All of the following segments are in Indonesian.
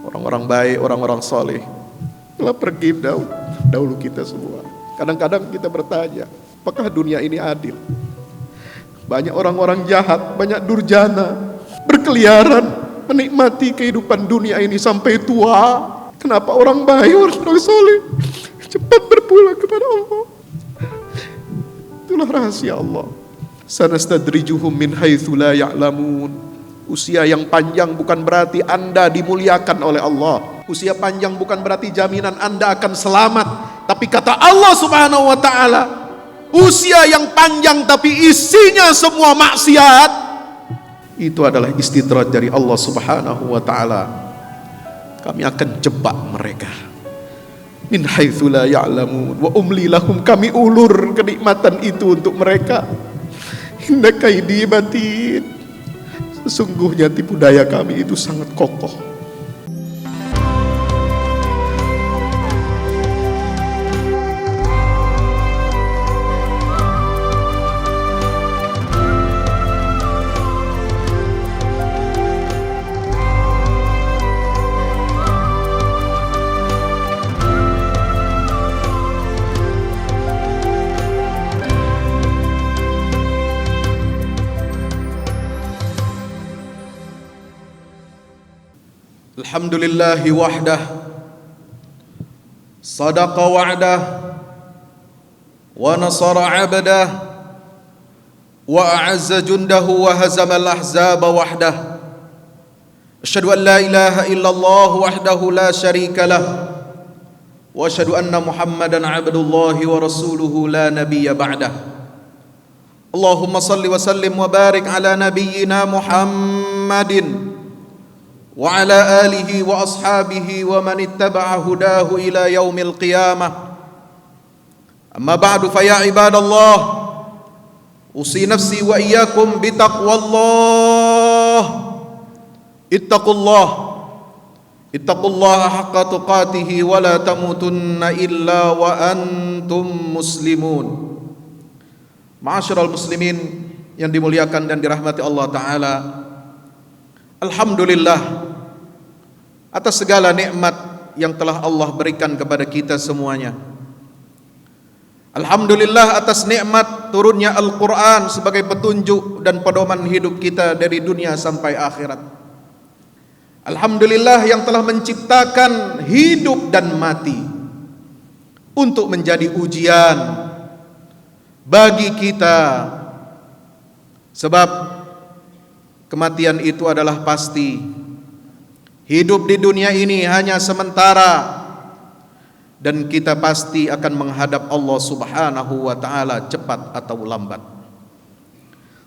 orang-orang baik, orang-orang soleh telah pergi dahulu kita semua. Kadang-kadang kita bertanya, apakah dunia ini adil? Banyak orang-orang jahat, banyak durjana berkeliaran menikmati kehidupan dunia ini sampai tua. Kenapa orang baik, orang soleh cepat berpulang kepada Allah? Itulah rahasia Allah. Sanastadrijuhum min haitsu la ya'lamun. Usia yang panjang bukan berarti Anda dimuliakan oleh Allah. Usia panjang bukan berarti jaminan Anda akan selamat. Tapi kata Allah Subhanahu wa taala, usia yang panjang tapi isinya semua maksiat, itu adalah istidraj dari Allah Subhanahu wa taala. Kami akan jebak mereka min haitsu la ya'lamun wa umli lahum, kami ulur kenikmatan itu untuk mereka. Inna kaidi matin, sesungguhnya tipu daya kami itu sangat kokoh. Alhamdulillahi wahdah, sadaqa wa'dah, wa nasara abdah, wa a'azza jundahu, wa hazama al-ahzaba wahdah. Asyhadu an la ilaha illallah wahdahu la syarika lah, wa asyhadu anna Muhammadan abdullahi wa rasuluhu la nabiyya ba'dah. Allahumma salli wa sallim wa barik ala nabiyyina Muhammadin wa ala alihi wa ashabihi wa man ittaba'a hudahu ila yaumil qiyamah. Amma ba'du, fa ya ibadallah, usi nafsi wa iyyakum bi taqwallah. Ittaqullaha haqqa tuqatih wa la tamutunna illa wa antum muslimun. Ma'asyiral muslimin yang dimuliakan dan dirahmati Allah taala, alhamdulillah atas segala nikmat yang telah Allah berikan kepada kita semuanya. Alhamdulillah atas nikmat turunnya Al-Quran sebagai petunjuk dan pedoman hidup kita dari dunia sampai akhirat. Alhamdulillah yang telah menciptakan hidup dan mati untuk menjadi ujian bagi kita, sebab kematian itu adalah pasti. Hidup di dunia ini hanya sementara, dan kita pasti akan menghadap Allah Subhanahu wa taala cepat atau lambat.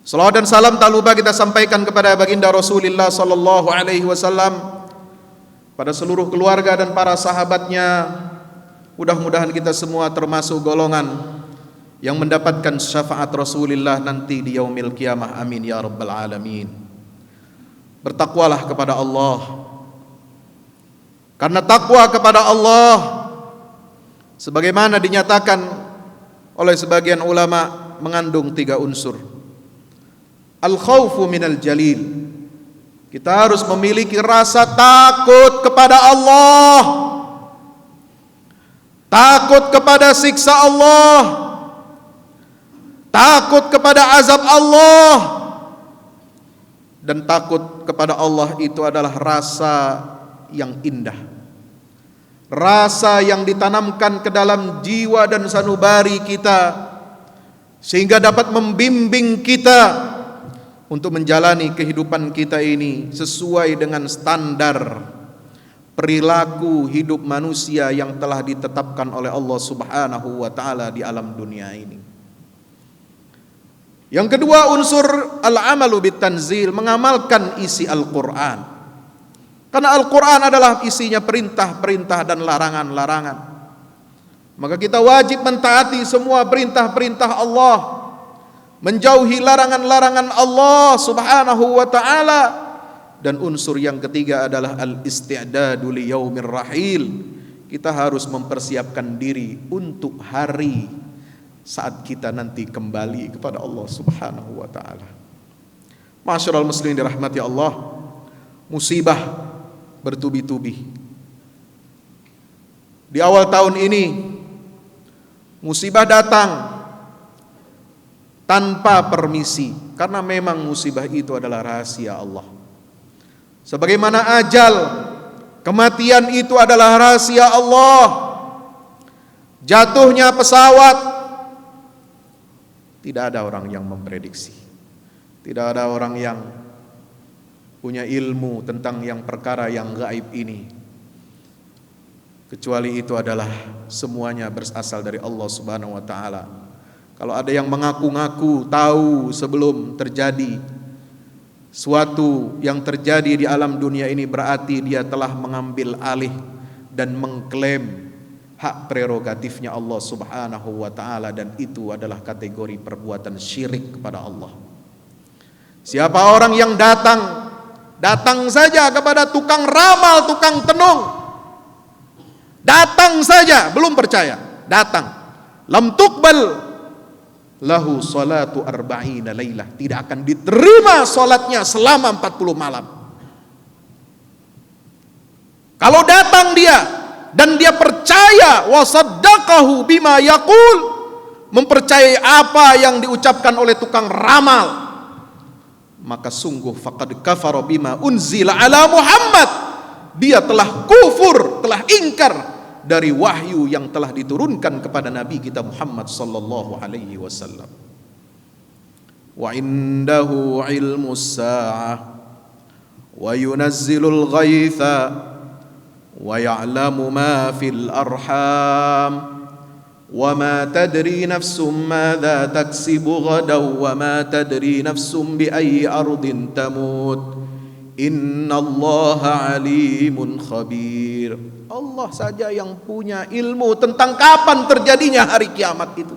Salawat dan salam tak lupa kita sampaikan kepada baginda Rasulullah sallallahu alaihi wasallam, pada seluruh keluarga dan para sahabatnya. Mudah-mudahan kita semua termasuk golongan yang mendapatkan syafaat Rasulullah nanti di yaumil qiyamah. Amin ya rabbal alamin. Bertakwalah kepada Allah, karena takwa kepada Allah sebagaimana dinyatakan oleh sebagian ulama mengandung 3 unsur. Al-khawfu minal jalil, kita harus memiliki rasa takut kepada Allah, takut kepada siksa Allah, takut kepada azab Allah. Dan takut kepada Allah itu adalah rasa yang indah, rasa yang ditanamkan ke dalam jiwa dan sanubari kita, sehingga dapat membimbing kita untuk menjalani kehidupan kita ini sesuai dengan standar perilaku hidup manusia yang telah ditetapkan oleh Allah Subhanahu wa taala di alam dunia ini. Yang kedua unsur al-amalu bitanzil, mengamalkan isi Al-Quran. Karena Al-Quran adalah isinya perintah-perintah dan larangan-larangan. Maka kita wajib mentaati semua perintah-perintah Allah, menjauhi larangan-larangan Allah Subhanahu wa ta'ala. Dan unsur yang ketiga adalah al-isti'dadu li yaumir rahil. Kita harus mempersiapkan diri untuk hari saat kita nanti kembali kepada Allah Subhanahu wa ta'ala. Ma'asyiral muslimin dirahmati Allah, musibah bertubi-tubi. Di awal tahun ini musibah datang tanpa permisi, karena memang musibah itu adalah rahasia Allah. Sebagaimana ajal, kematian itu adalah rahasia Allah. Jatuhnya pesawat, tidak ada orang yang memprediksi. Tidak ada orang yang punya ilmu tentang yang perkara yang gaib ini, kecuali itu adalah semuanya berasal dari Allah Subhanahu wa taala. Kalau ada yang mengaku-ngaku tahu sebelum terjadi suatu yang terjadi di alam dunia ini, berarti dia telah mengambil alih dan mengklaim hak prerogatifnya Allah Subhanahu wa taala, dan itu adalah kategori perbuatan syirik kepada Allah. Siapa orang yang datang saja kepada tukang ramal, tukang tenung, datang saja, belum percaya, datang, lam tuqbal lahu salatu arba'ina lailah, tidak akan diterima salatnya selama 40 malam. Kalau datang dia dan dia percaya, wa saddaqahu bima yaqul, mempercayai apa yang diucapkan oleh tukang ramal, maka sungguh faqad kafara bima unzila ala Muhammad, dia telah kufur, telah ingkar dari wahyu yang telah diturunkan kepada Nabi kita Muhammad sallallahu alaihi wasallam. Wa indahu ilmus sa'ah wa yunazzilul ghaitha wa ya'lamu ma fil arham wa ma tadri nafsum madza taksibu ghadan wa ma tadri nafsum bi ayyi ardin tamut. Innallaha alimun khabir. Allah saja yang punya ilmu tentang kapan terjadinya hari kiamat itu.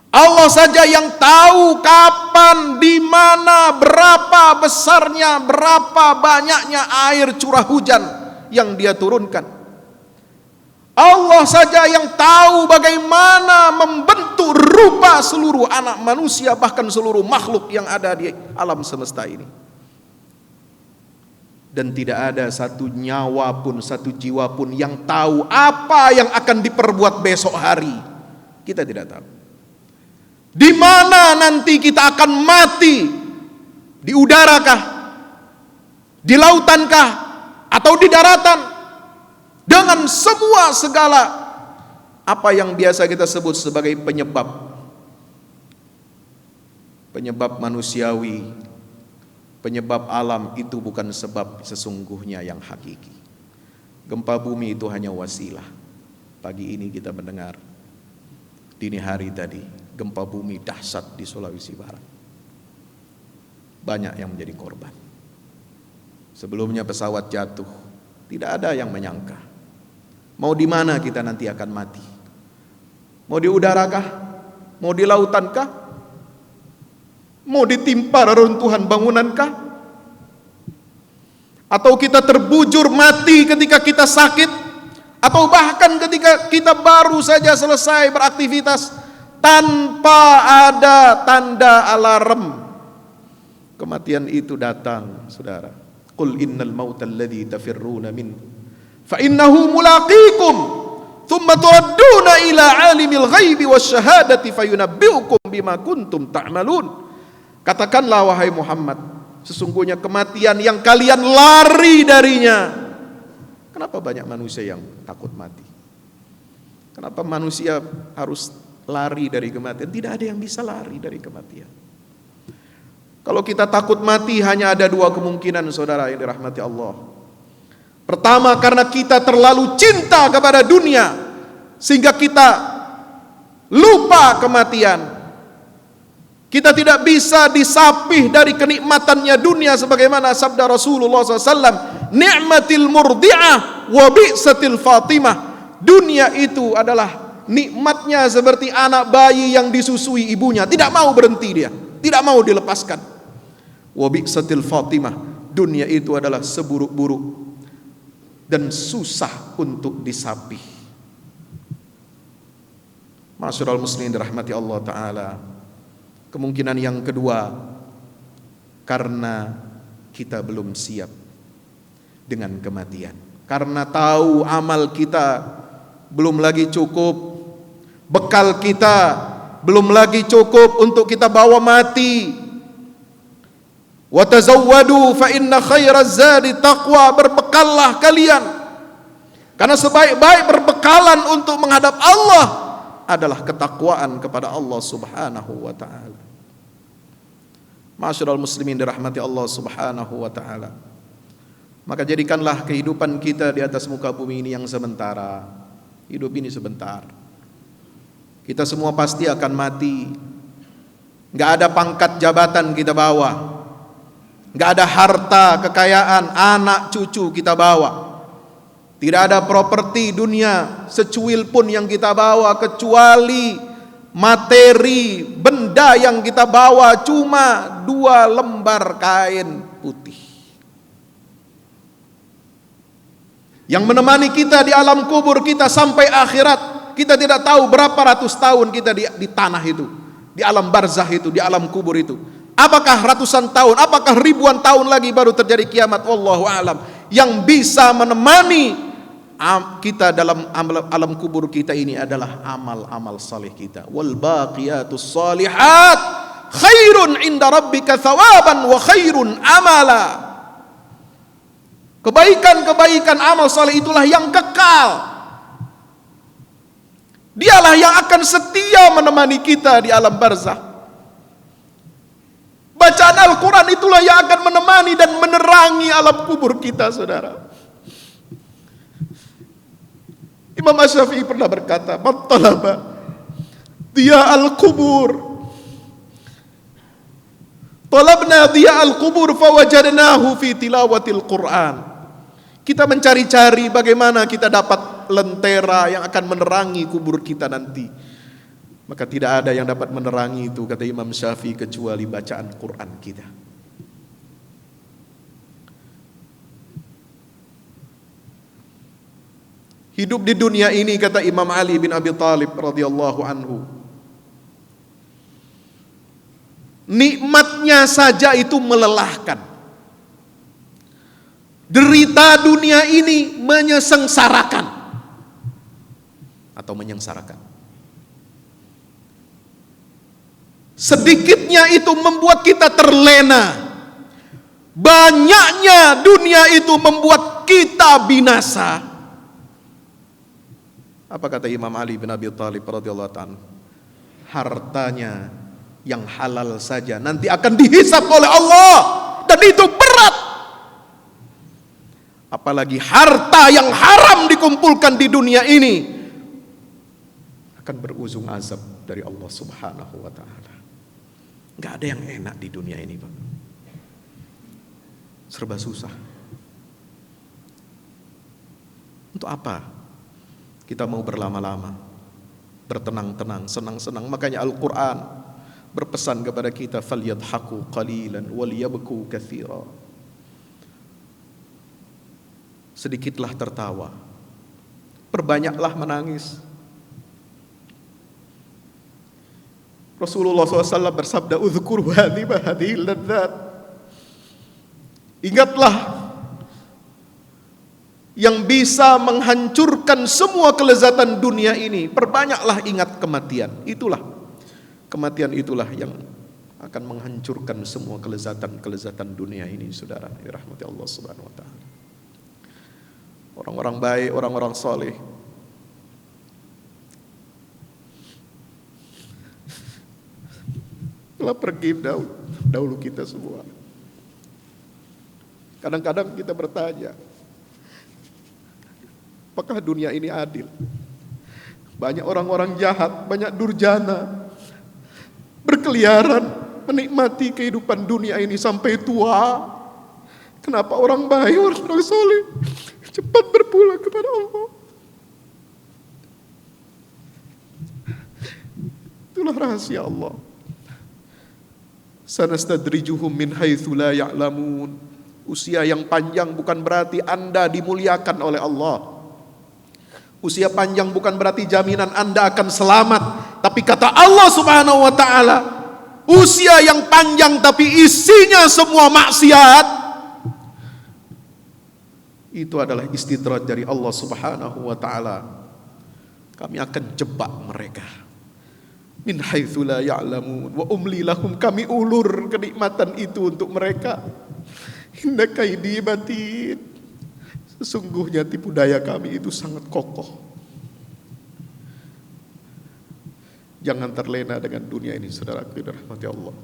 Allah saja yang tahu kapan, di mana, berapa besarnya, berapa banyaknya air curah hujan yang Dia turunkan. Allah saja yang tahu bagaimana membentuk rupa seluruh anak manusia, bahkan seluruh makhluk yang ada di alam semesta ini. Dan tidak ada satu nyawa pun, satu jiwa pun yang tahu apa yang akan diperbuat besok hari. Kita tidak tahu. Di mana nanti kita akan mati? Di udarakah? Di lautankah? Atau di daratan? Dengan semua segala apa yang biasa kita sebut sebagai penyebab manusiawi, penyebab alam, itu bukan sebab sesungguhnya yang hakiki. Gempa bumi itu hanya wasilah. Pagi ini kita mendengar, dini hari tadi, gempa bumi dahsyat di Sulawesi Barat. Banyak yang menjadi korban. Sebelumnya pesawat jatuh, tidak ada yang menyangka. Mau di mana kita nanti akan mati? Mau di udarakah? Mau di lautankah? Mau ditimpa reruntuhan bangunankah? Atau kita terbujur mati ketika kita sakit? Atau bahkan ketika kita baru saja selesai beraktivitas tanpa ada tanda alarm, kematian itu datang, saudara. Qul innal mautal ladzi tafirruna min fa innahu mulaqikum thumma turadduna ila alimil ghaibi wasyahadati fayunabbiukum bima kuntum ta'malun. Katakanlah wahai Muhammad, sesungguhnya kematian yang kalian lari darinya. Kenapa banyak manusia yang takut mati? Kenapa manusia harus lari dari kematian? Tidak ada yang bisa lari dari kematian. Kalau kita takut mati, hanya ada dua kemungkinan, saudara yang dirahmati Allah. Pertama, karena kita terlalu cinta kepada dunia sehingga kita lupa kematian. Kita tidak bisa disapih dari kenikmatannya dunia, sebagaimana sabda Rasulullah SAW, ni'matil murdi'ah wa bi'satil fatimah. Dunia itu adalah nikmatnya seperti anak bayi yang disusui ibunya, tidak mau berhenti dia, tidak mau dilepaskan. Wa bi'satil fatimah, dunia itu adalah seburuk-buruk dan susah untuk disapih. Ma'asyiral muslimin dirahmati Allah Ta'ala. Kemungkinan yang kedua, karena kita belum siap. dengan kematian. Karena tahu amal kita belum lagi cukup, bekal kita belum lagi cukup untuk kita bawa mati. Wa tazawwadu fa inna khairaz zadi taqwa, berbekallah kalian, karena sebaik-baik berbekalan untuk menghadap Allah adalah ketakwaan kepada Allah Subhanahu wa taala. Ma'asyiral muslimin dirahmati Allah Subhanahu wa taala. Maka jadikanlah kehidupan kita di atas muka bumi ini yang sementara. Hidup ini sebentar. Kita semua pasti akan mati. Enggak ada pangkat jabatan kita bawa. Enggak ada harta, kekayaan, anak cucu kita bawa. Tidak ada properti dunia secuil pun yang kita bawa, kecuali materi, benda yang kita bawa cuma 2 lembar kain putih yang menemani kita di alam kubur kita sampai akhirat. Kita tidak tahu berapa ratus tahun kita di tanah itu, di alam barzah itu, di alam kubur itu. Apakah ratusan tahun, apakah ribuan tahun lagi baru terjadi kiamat? Wallahu a'lam. Yang bisa menemani kita dalam alam kubur kita ini adalah amal-amal saleh kita. Wal baqiyatus shalihat khairun inda rabbika thawaban wa khairun amala. Kebaikan-kebaikan amal saleh itulah yang kekal. Dialah yang akan setia menemani kita di alam barzah. Bacaan Al-Quran itulah yang akan menemani dan menerangi alam kubur kita, saudara. Imam Asy-Syafi'i pernah berkata, "Man talaba diya al-kubur, talabna diya al-kubur fawajadnahu fi tilawatil Qur'an." Kita mencari-cari bagaimana kita dapat lentera yang akan menerangi kubur kita nanti. Maka tidak ada yang dapat menerangi itu, kata Imam Syafi'i, kecuali bacaan Quran kita. Hidup di dunia ini, kata Imam Ali bin Abi Thalib radhiyallahu anhu, nikmatnya saja itu melelahkan. Derita dunia ini menyengsarakan atau menyengsarakan. Sedikitnya itu membuat kita terlena. Banyaknya dunia itu membuat kita binasa. Apa kata Imam Ali bin Abi Thalib radhiyallahu anhu? Hartanya yang halal saja nanti akan dihisab oleh Allah, dan itu berat. Apalagi harta yang haram dikumpulkan di dunia ini akan berujung azab dari Allah Subhanahu wa taala. Enggak ada yang enak di dunia ini, Pak. Serba susah. Untuk apa kita mau berlama-lama, bertenang-tenang, senang-senang? Makanya Al-Quran berpesan kepada kita, falyadhaku qalilan waliyabku katsira. Sedikitlah tertawa, perbanyaklah menangis. Rasulullah SAW bersabda, "Udzkur hadhil ladzat." Ingatlah yang bisa menghancurkan semua kelezatan dunia ini. Perbanyaklah ingat kematian. Itulah kematian, itulah yang akan menghancurkan semua kelezatan dunia ini, saudara. Dirahmati Allah Subhanahu wa taala. Orang-orang baik, orang-orang soleh telah pergi dahulu kita semua. Kadang-kadang kita bertanya, apakah dunia ini adil? Banyak orang-orang jahat, banyak durjana berkeliaran menikmati kehidupan dunia ini sampai tua. Kenapa orang baik, orang soleh cepat berpulang kepada Allah? Itulah rahasia Allah. Sanastadrijuhum min haitsu la ya'lamun. Usia yang panjang bukan berarti Anda dimuliakan oleh Allah. Usia panjang bukan berarti jaminan Anda akan selamat. Tapi kata Allah Subhanahu wa taala, usia yang panjang tapi isinya semua maksiat, Itu adalah istidraj dari Allah Subhanahu wa taala. Kami akan jebak mereka. Min haitsu la ya'lamun wa umli lahum, kami ulur kenikmatan itu untuk mereka. Inna kaidi matin. Sesungguhnya tipu daya kami itu sangat kokoh. Jangan terlena dengan dunia ini, saudaraku dirahmati Allah.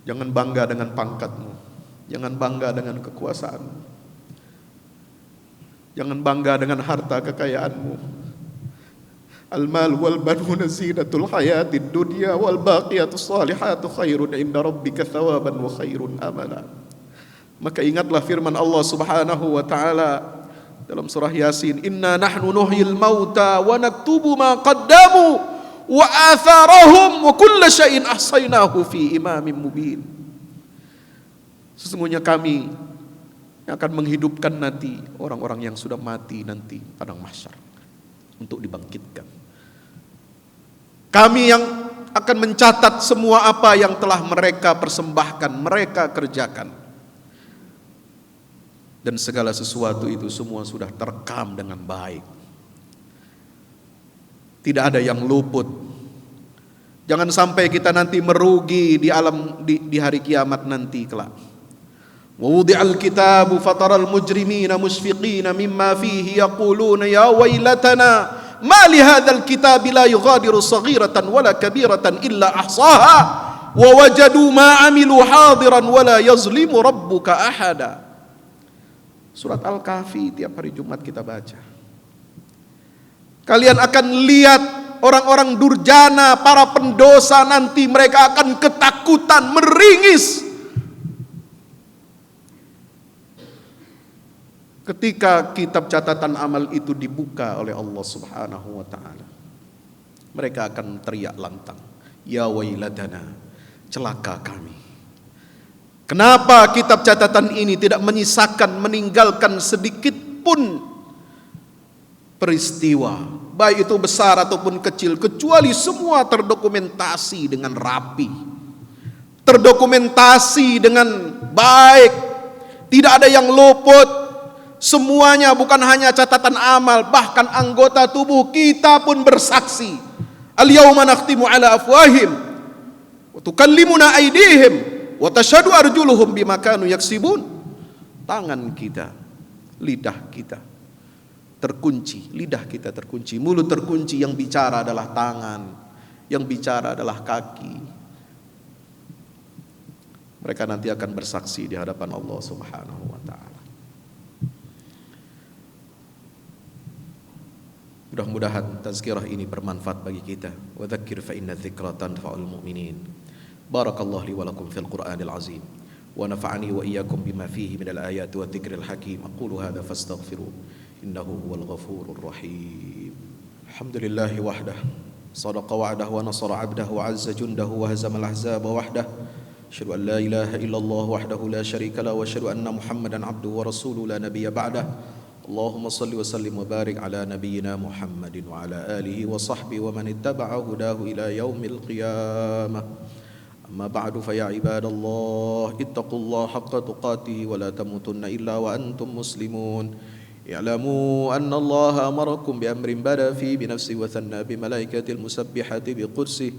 Jangan bangga dengan pangkatmu. Jangan bangga dengan kekuasaanmu. Jangan bangga dengan harta kekayaanmu. Al-mal wal banuna zinatul hayatid dunya wal baqiyatus salihatu khairun inda rabbika thawaban wa khairun amala. Maka ingatlah firman Allah Subhanahu wa taala dalam surah Yasin, inna nahnu nuhyil mauta wa naktubu ma qaddamu wa atharahum wa kulla syai'in ahsaynahu fi imamin mubin. Sesungguhnya kami yang akan menghidupkan nanti orang-orang yang sudah mati nanti padang mahsyar untuk dibangkitkan. Kami yang akan mencatat semua apa yang telah mereka persembahkan, mereka kerjakan. Dan segala sesuatu itu semua sudah terekam dengan baik. Tidak ada yang luput. Jangan sampai kita nanti merugi di hari kiamat nanti kelak. Wa wudi'al kitabu fataral mujrimina musfiqina mimma fihi yaquluna ya wailatana ma li hadzal kitabi la yughadiru saghiratan wala kabiratan illa ahsaha wa wajadu ma amilu hadiran wala yazlimu rabbuka ahada. Surat Al-Kahfi tiap hari Jumat kita baca. Kalian akan lihat orang-orang durjana, para pendosa nanti mereka akan ketakutan, meringis ketika kitab catatan amal itu dibuka oleh Allah Subhanahu wa taala. Mereka akan teriak lantang, ya wailadana, celaka kami. Kenapa kitab catatan ini tidak menyisakan, meninggalkan sedikit pun peristiwa, baik itu besar ataupun kecil, kecuali semua terdokumentasi dengan rapi, terdokumentasi dengan baik, tidak ada yang luput. Semuanya, bukan hanya catatan amal, bahkan anggota tubuh kita pun bersaksi. Al-yawma nakhtimu ala afwahim wa tukallimuna aydihim wa tashhadu arjuluhum bima kanu yaksibun. Tangan kita, lidah kita terkunci, lidah kita terkunci, mulut terkunci, yang bicara adalah tangan, yang bicara adalah kaki. Mereka nanti akan bersaksi di hadapan Allah Subhanahu wa taala. Mudah-mudahan tazkirah ini bermanfaat bagi kita. Wa dzakir fa inna dzikra tanfa'ul mu'minin. Barakallahu li wa lakum fil Qur'anil azim. Wa nafa'ani wa iyyakum bima fihi minal ayati wa dzikril hakim. Aqulu hadza fastaghfiruh. Innahu huwal ghafurur rahim. Alhamdulillahi wahdah. Sadaqa wa'dahu wa nasara 'abdahu wa 'azza jundahu wa hazamal ahzaba wahdah. Asyhadu an la ilaha illallah wahdahu la syarika lahu wa asyhadu anna Muhammadan 'abduhu wa rasuluhu la nabiyya ba'dahu. Allahumma salli wa sallim wa barik ala nabiyyina Muhammadin wa ala alihi wa sahbihi wa man ittaba'a hudahu ila yaumil qiyamah. Amma ba'du fa ya ibadallah ittaqullaha haqqa tuqatih wa la tamutunna illa wa antum muslimun. I'lamu anna Allah amarakum bi amrin bada fi bi nafsihi wa thanna bi malaikatil musabbihati bi qudsihi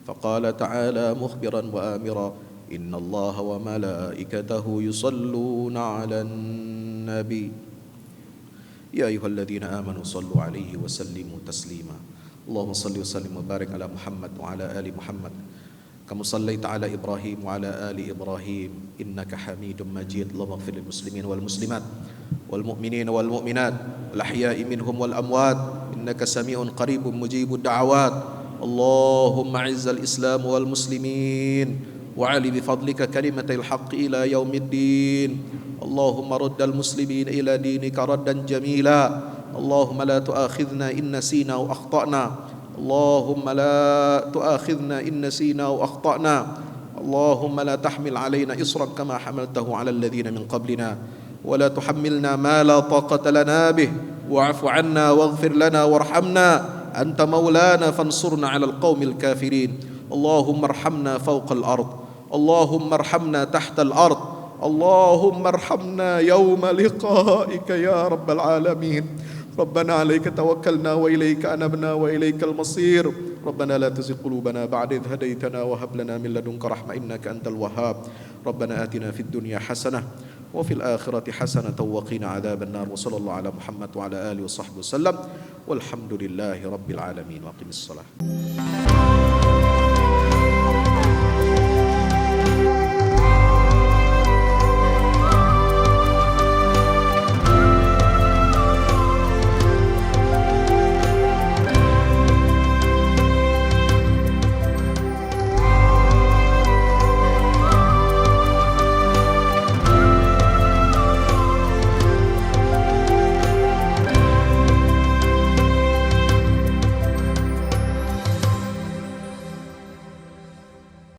faqala ta'ala mukhbiran wa amira inna Allah wa malaikatahu yusalluna 'alan nabi. يا أيها الذين آمنوا صلوا عليه وسلموا تسليما اللهم صل وسلم وبارك على محمد وعلى آل محمد كما صليت على إبراهيم وعلى آل إبراهيم إنك حميد مجيد اللهم اغفر للمسلمين والمسلمات والمؤمنين والمؤمنات الأحياء منهم والأموات إنك سميع قريب مجيب الدعوات اللهم أعز الإسلام والمسلمين وعلي بفضلك كلمة الحق إلى يوم الدين اللهم رد المسلمين إلى دينك ردا جميلا اللهم لا تؤاخذنا إن نسينا وأخطأنا اللهم لا تؤاخذنا إن نسينا وأخطأنا اللهم لا تحمل علينا إصرا كما حملته على الذين من قبلنا ولا تحملنا ما لا طاقة لنا به واعف عنا واغفر لنا وارحمنا أنت مولانا فانصرنا على القوم الكافرين اللهم ارحمنا فوق الأرض اللهم ارحمنا تحت الأرض اللهم ارحمنا يوم لقائك يا رب العالمين. ربنا عليك توكلنا وإليك أنبنا وإليك المصير. ربنا لا تزغ قلوبنا بعد إذ هديتنا وهب لنا من لدنك رحمة إنك أنت الوهاب. ربنا آتنا في الدنيا حسنة وفي الآخرة حسنة وقنا عذاب النار. وصلى الله على محمد وعلى آله وصحبه وسلم والحمد لله رب العالمين. وأقم الصلاة.